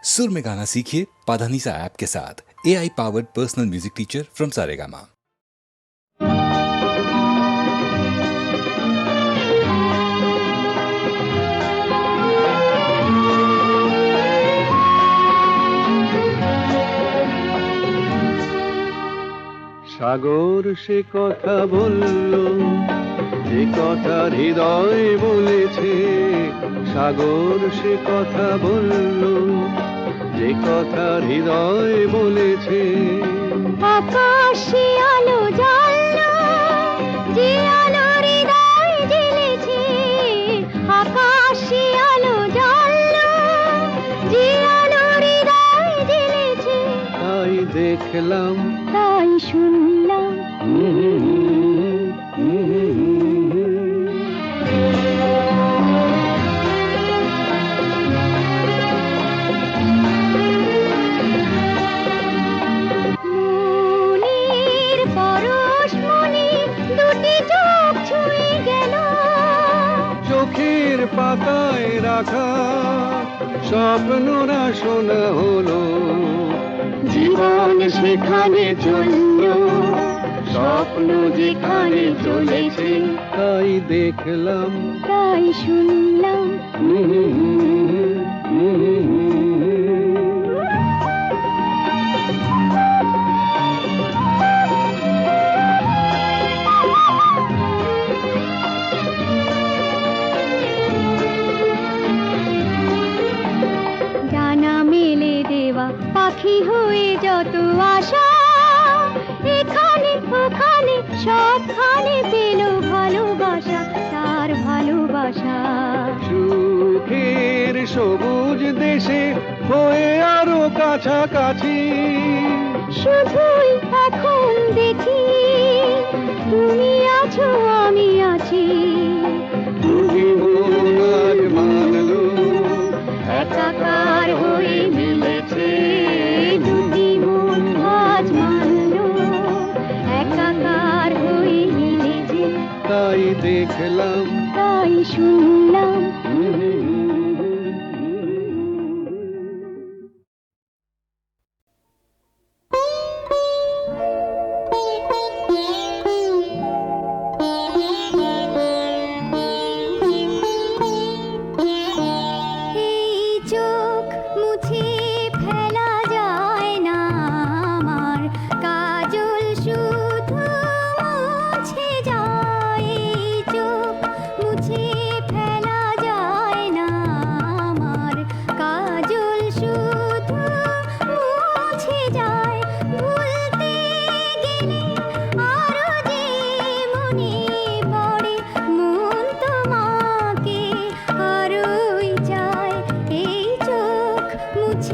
सुर में गाना सीखिए पाधानीसा ऐप के साथ। AI powered personal music teacher from Saregama. Sagar সে কথা বলল, যে কথা হৃদয় বলেছে। সাগর সে কথা বলল, যে কথা হৃদয় বলেছে। আকাশে আলো জ্বাললো, যে আলো হৃদয় জ্বেলেছে। আকাশে আলো জ্বাললো, যে আলো হৃদয় জ্বেলেছে। তাই দেখলাম, তাই শুনলাম, মনের পরশমণি দুটি চোখ ছুঁয়ে গেল। চোখের পাতায় রাখা স্বপ্নরা শোনা হলো। জীবন সেখানে চললো, স্বপ্ন যেখানে চলেছে। তাই দেখলাম, তাই শুনলাম, ডানা মেলে দেওয়া পাখি হয়ে যত আশা। এখানে ওখানে সবখানে পেল ভালোবাসা, তার ভালোবাসা। সুখের সবুজ দেশে হয়ে আরো কাছাকাছি। শুধুই এখন দেখি, তুমি আছো আমি আছি। দুটি মন আজ মানলো, একাকার হয়ে মিলেছে। দুটি মন আজ মানলো, একাকার হয়ে মিলেছে। তাই দেখলাম, তাই শুনলাম, এই চোখ মুছে ফেলা যায় না আমার, কাজল শুধু মুছে যায়। এই চোখ মুছে ফেলা যায় না আমার, কাজল শুধু মুছে যায়। ভুলতে গেলে আরো যে মনে পড়ে, মন তোমাকে আরোই চায়। এই চোখ মুছে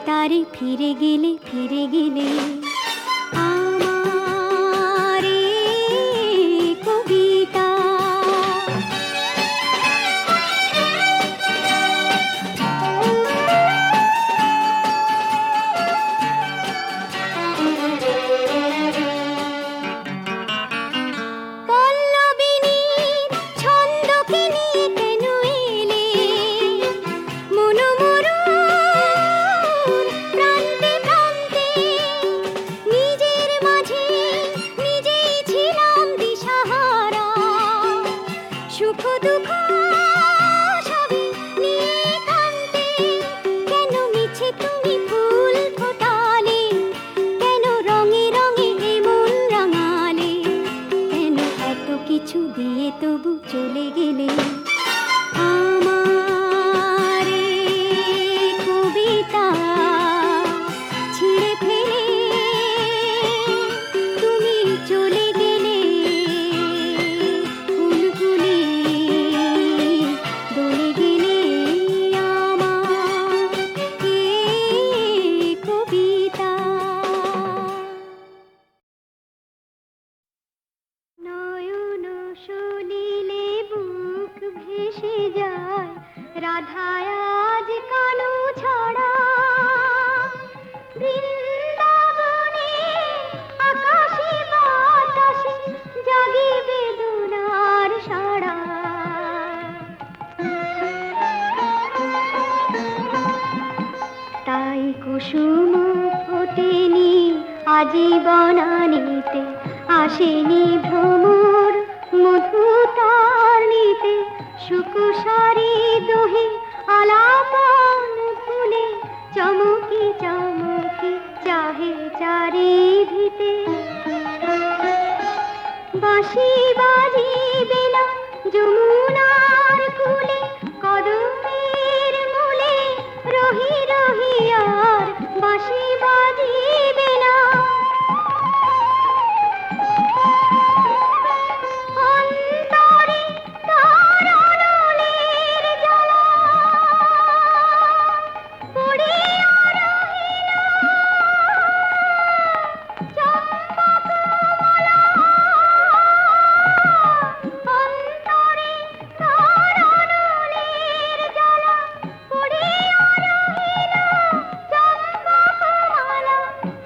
তারে ফিরে গেলে আমার এই কবিতা। পল্লবিনীর ছন্দকে নিয়ে কেন এলে মনোমরুর প্রান্তে প্রান্তে? নিজের মাঝে নিজেই ছিলাম দিশাহারা, সুখ দুঃখ সবই নিয়ে কান্তে। কেন মিছে তুমি ফুল ফোটালে, কেন রঙে রঙে এমন রাঙালে, কেন এত কিছু দিয়ে তবু চলে গেলে আমার এই কবিতা ছিঁড়ে ফেলে তুমি চলে গেলে। ফুলগুলি দোলে গেলে আমার এই কবিতা। নয়ন সলিলে বুক ভেসে যায়, রাধায় আজ কালো ছড়া। বৃন্দাবনে আকাশে বাতাসে জাগে বেদনার সাড়া। তাই কুসুম ফোটেনি আজীবনানিতে, আসেনি ভ্রমর মধু তার নিতে। সুকুসারি দোহে আলাপন ফুলে, চমকি চমকি চাহে চারিধিতে। বাঁশি বাজিবে না যমুনার কূলে, কদমের মূলে রহি রহি আর বাঁশি বাজিবে না। অন্তরে তার আলোলের জ্বালা পড়িয়া রহিল চম্পকমালা। অন্তরে তার আলোলের জ্বালা পড়িয়া রহিল চম্পকমালা।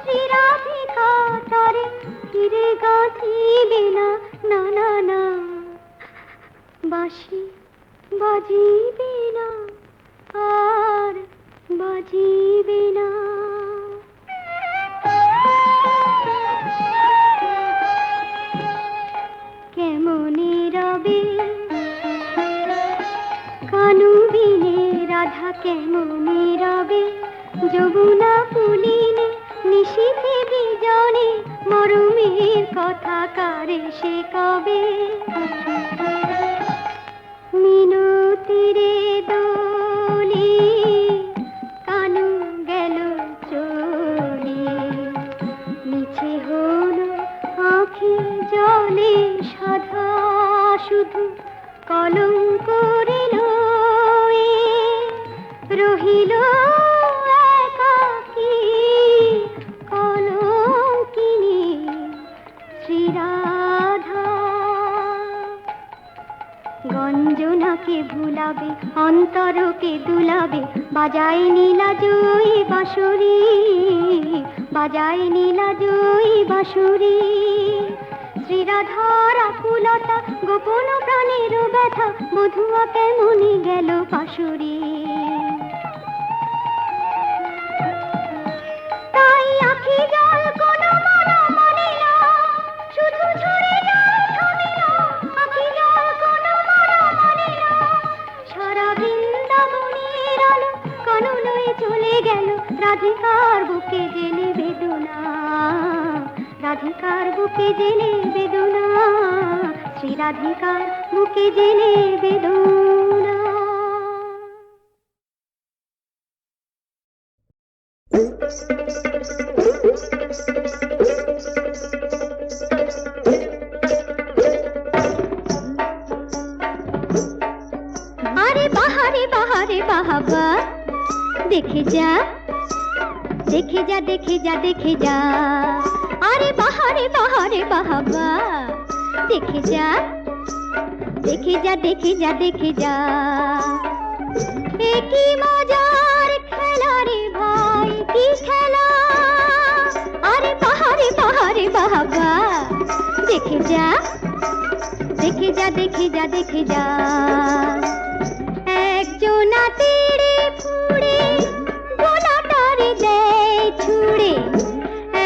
শ্রীরাধিকা তারে ফিরে গাঁথিবে না, না না না। বাঁশি বাজিবে না, আর বাজিবে না। কেমনে রবে কানু বিনে রাধা, কেমনে রবে যমুনা পুলিনে। নিশীথে বিজনে মরমের কথা কারে সে কবে? মিনতিরে দোলি কানু গেল চলে, মিছে হলো আঁখি জলে সাধা শুধু কলঙ্ক রইল রহিল একাকী কলঙ্কিনী শ্রীরাধা। গঞ্জনাকে ভুলাবে, অন্তরকে দুলাবে, বাজায় নীলা জয়ী বাঁশুরি, বাজায় নীলা জয়ী বাঁশুরি। শ্রীরাধার আকুলতা, গোপন প্রাণের ব্যথা, মধুয়া কেমনি গেল পাশুরি। তাই আখি জল কোনো মনা মানে না, শুধু ঝরে যায় থামে না। আখি জল কোনো মনা মানে না, সারা বৃন্দাবনের আলো কানু লয়ে চলে গেল। রাধিকার বুকে জেলে বেদনা, রাধিকার বুকে জেলে বেদনা, শ্রী রাধিকার বুকে জেলে বেদনা। আরে বাহারে বাহারে বাহাবা, দেখে যা দেখে যা দেখে যা দেখে যা আরে বাহারে বাহারে বাহাবা দেখে যা দেখে যা দেখে যা দেখে যা এ কি মজার খেলা রে ভাই কি খেলা আরে বাহারে বাহারে বাহাবা দেখে যা দেখে যা দেখে যা দেখে যা একজনা তেড়ে ফুড়ে গোলাটারে দেয় ছুড়ে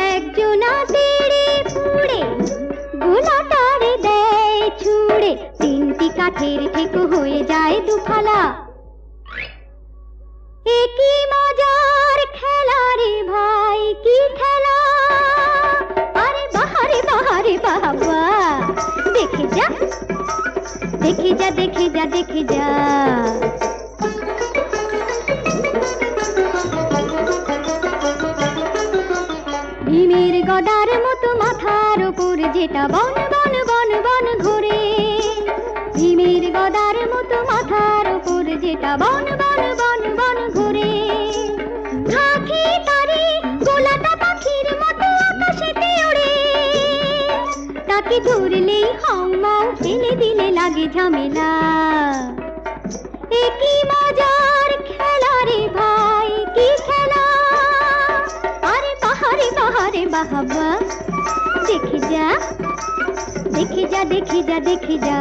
একজনা তেড়ে ফুড়ে গোলাটারে দেয় ছুড়ে তিনটি কাঠের ঠেকো হয়ে যায় দুফালা এ কি মজার খেলা রে ভাই কি খেলা আরে বাহারে বাহারে বাবা দেখে যা দেখে যা দেখে যা দেখে যা ভীমের গদার মতো মাথার উপর যেটা বন বন বন বন ঘোরে ভীমের গদার মতো মাথার উপর যেটা বন বন বন বন ঘোরে ঝাঁকি তারে গোলাটা পাখির মতো আকাশেতে ওড়ে তাকে ধরলেই হাউমাউ ফেলে দিলে লাগে ঝামেলা এ কি মজার খেলা রে ভাই কি খেলা আরে বাহারে বাহারে বাহাবা দেখে যা দেখে যা দেখে যা দেখে যা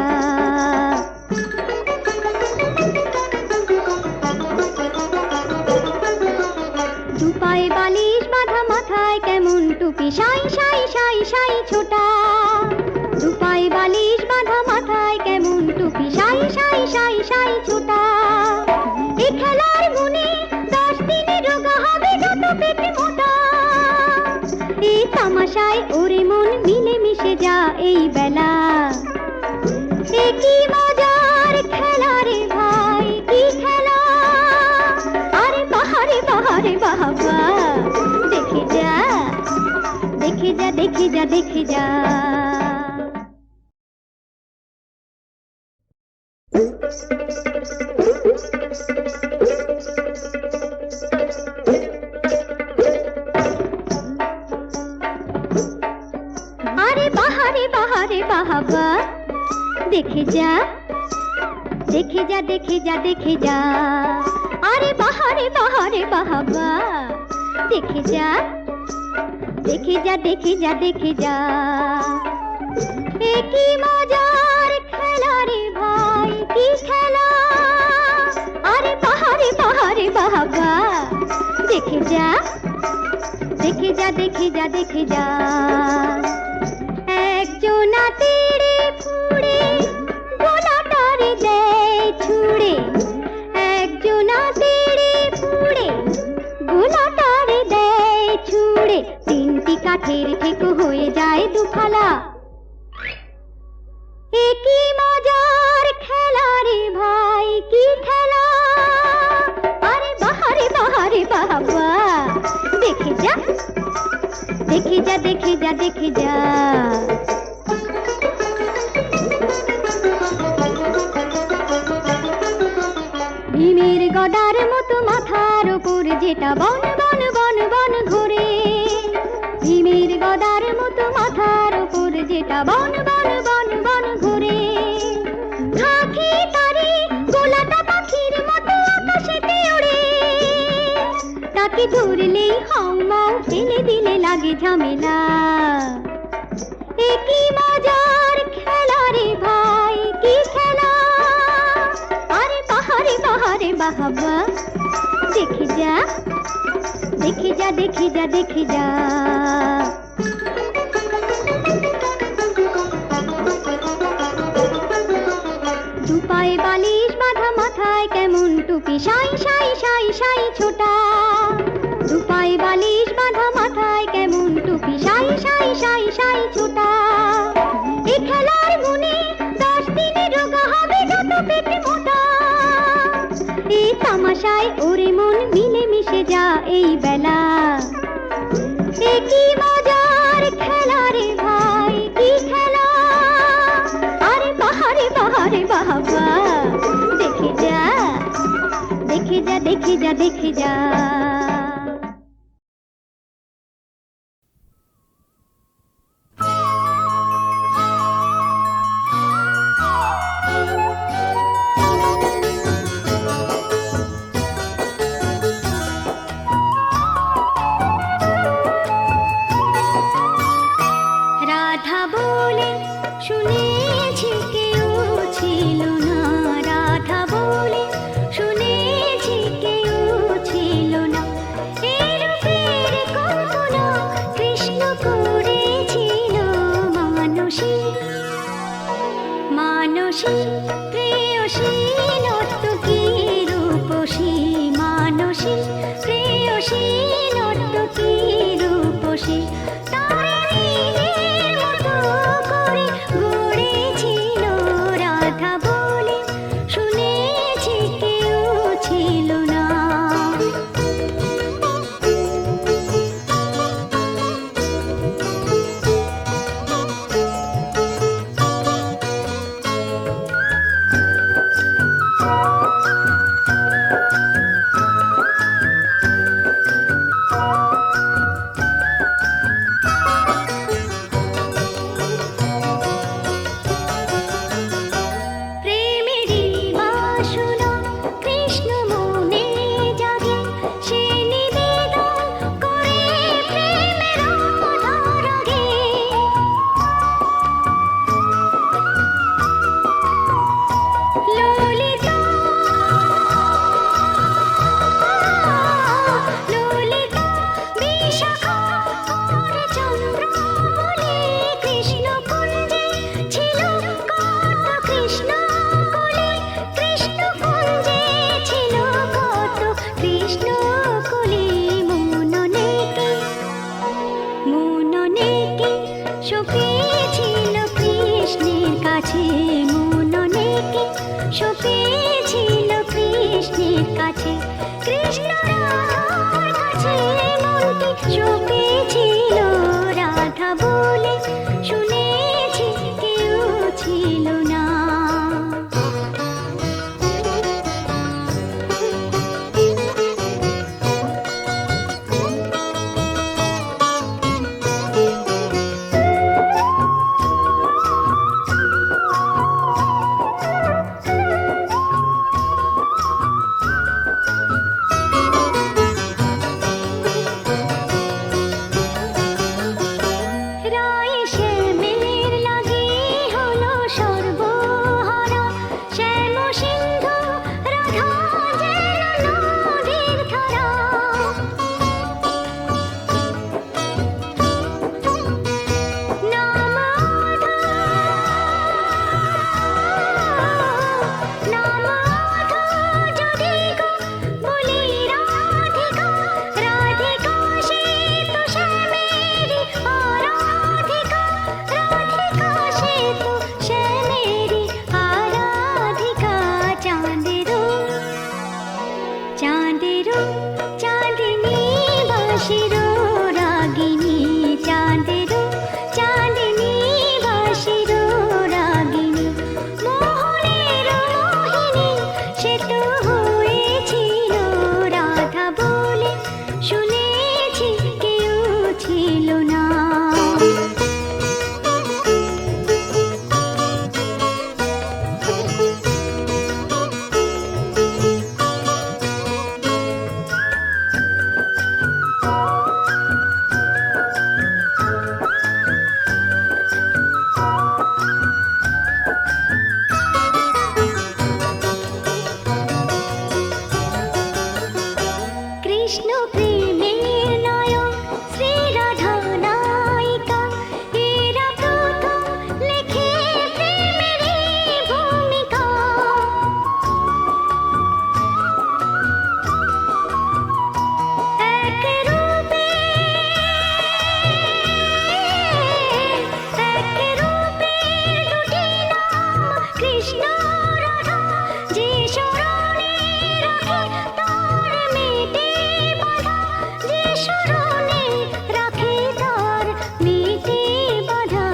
দুপায়ে বালিশ বাঁধা মাথায় কেমন টুপি সাই সাই সাই সাই ছোটা দুপায়ে বালিশ বাঁধা মাথায় কেমন টুপি সাই সাই সাই সাই ছোটা এ খেলার গুণে 10 দিনে রোগা হবে যত পেটে মোটা এই তামাশায় ওরে মন মিলে মিশে যা এই বেলা এ কি মজার খেলা রে ভাই কি খেলা আরে বাহারে বাহারে বাবা দেখে যা দেখে যা দেখে যা দেখে যা আরে বাহারে বাহারে বাহাবা দেখে যা দেখে যা দেখে যা দেখে যা আরে বাহারে বাহারে বাহাবা দেখে যা দেখে যা দেখে যা দেখে যা এ কি মজার খেলা রে ভাই কি খেলা আরে বাহারে বাহারে বাহাবা দেখে যা দেখে যা দেখে যা দেখে যা একজনা তেড়ে ফুড়ে গোলাটারে দেয় ছুড়ে একজনা তেড়ে ফুড়ে গোলাটারে দেয় ছুড়ে তিনটি কাঠের ঠেকো হয়ে যায় দুফালা এ কি মজার খেলা রে ভাই কি খেলা আরে বাহারে বাহারে বাবা দেখে যা দেখে যা দেখে যা দেখে যা ভীমের গদার মতো মাথার উপর যেটা বন বন বন বন ঘোরে ভীমের গদার মতো মাথার উপর যেটা বন বন বন বন ঘোরে ঝাঁকি তারে গোলাটা পাখির মতো আকাশেতে ওড়ে তাকে ধরলেই হাউমাউ ফেলে দিলে লাগে ঝামেলা এ কি মজার খেলা রে ভাই কি খেলা আরে বাহারে বাহারে বাহাবা দেখে যা দেখে যা দেখে যা দেখে যা দুপায়ে বালিশ বাঁধা মাথায় কেমন টুপি সাই সাই সাই সাই ছোটা দুপায়ে বালিশ বাঁধা মাথায় কেমন টুপি সাই সাই সাই সাই ছোটা এ খেলার গুণে 10 দিনে রোগা হবে যত পেটে মোটা এই তামাশায় ওরে মন মিলে মিশে যা এই বেলা এ কি মজার খেলা রে ভাই কি খেলা আরে বাহারে বাহারে বাবা দেখে যা দেখে যা দেখে যা দেখে যা শোকেছিল রাধা বলে, শুনেছি কেউ ছিল না। রায় শ্যামের লাগি হলো সর্বহারা, শ্যাম সিন্ধু রাধা যেন নদীর ধারা। নাম নামাধা যদি গো বলি রাধিকা, রাধিকা সে তো শ্যামেরি আরাধিকা, রাধিকা সে তো শ্যামেরি আরাধিকা। চাঁদেরও চাঁদেরও চাঁদিনী বাসিরও রাগিনী, চাঁদেরও চাঁদিনী বাসিরও রাগিনী। মোহনের মোহিনী সে তো হয়েছিল রাধা বলে, শুনেছি কেউ ছিল না। কৃষ্ণ প্রেমের নায়ক শ্রী রাধা নায়িকা, এরা প্রথম লেখে প্রেমেরই ভূমিকা। এক রূপে দুটি নাম কৃষ্ণ রাধা, যে স্মরণে রাখে তার মেটে বাধা, যে স্মরণে রাখে তার মেটে বাধা।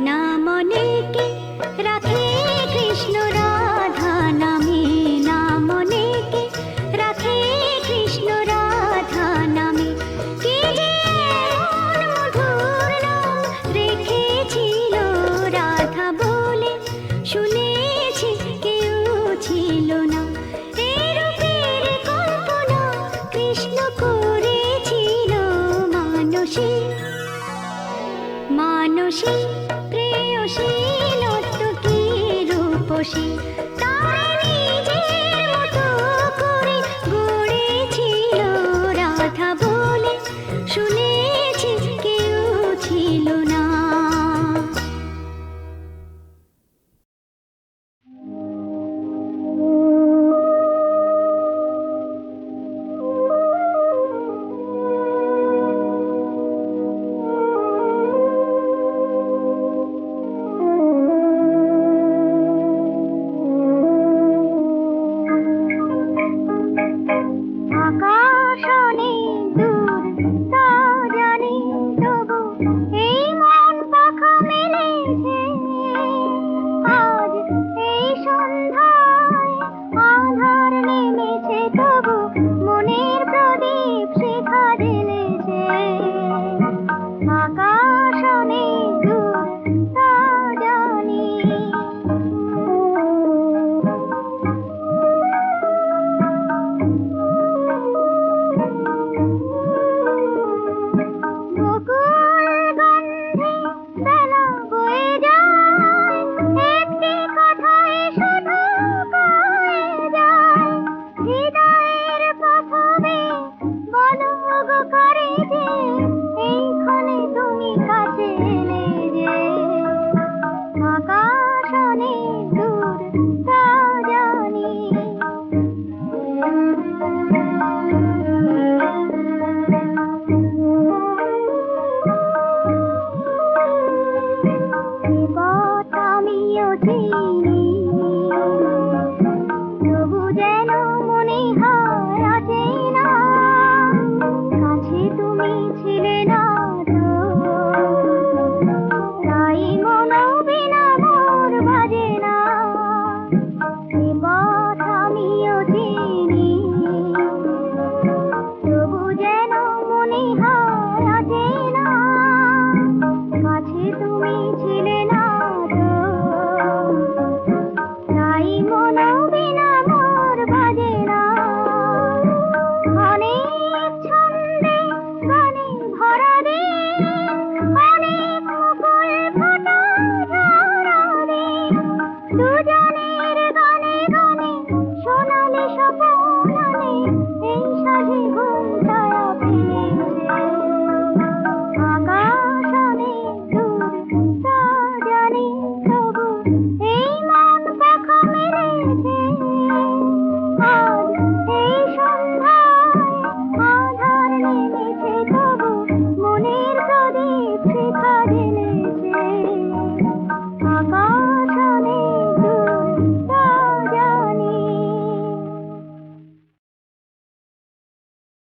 নাম অনেকে রাখে কৃষ্ণ রাধা নামে, নাম অনেকে রাখে কৃষ্ণ রাধা নামে। কে যে এমন মধুর নাম রেখেছিল রাধা বলে, শুনেছি কেউ ছিল না। এরূপের কল্পনা কৃষ্ণ করেছিল মানসী, মানসী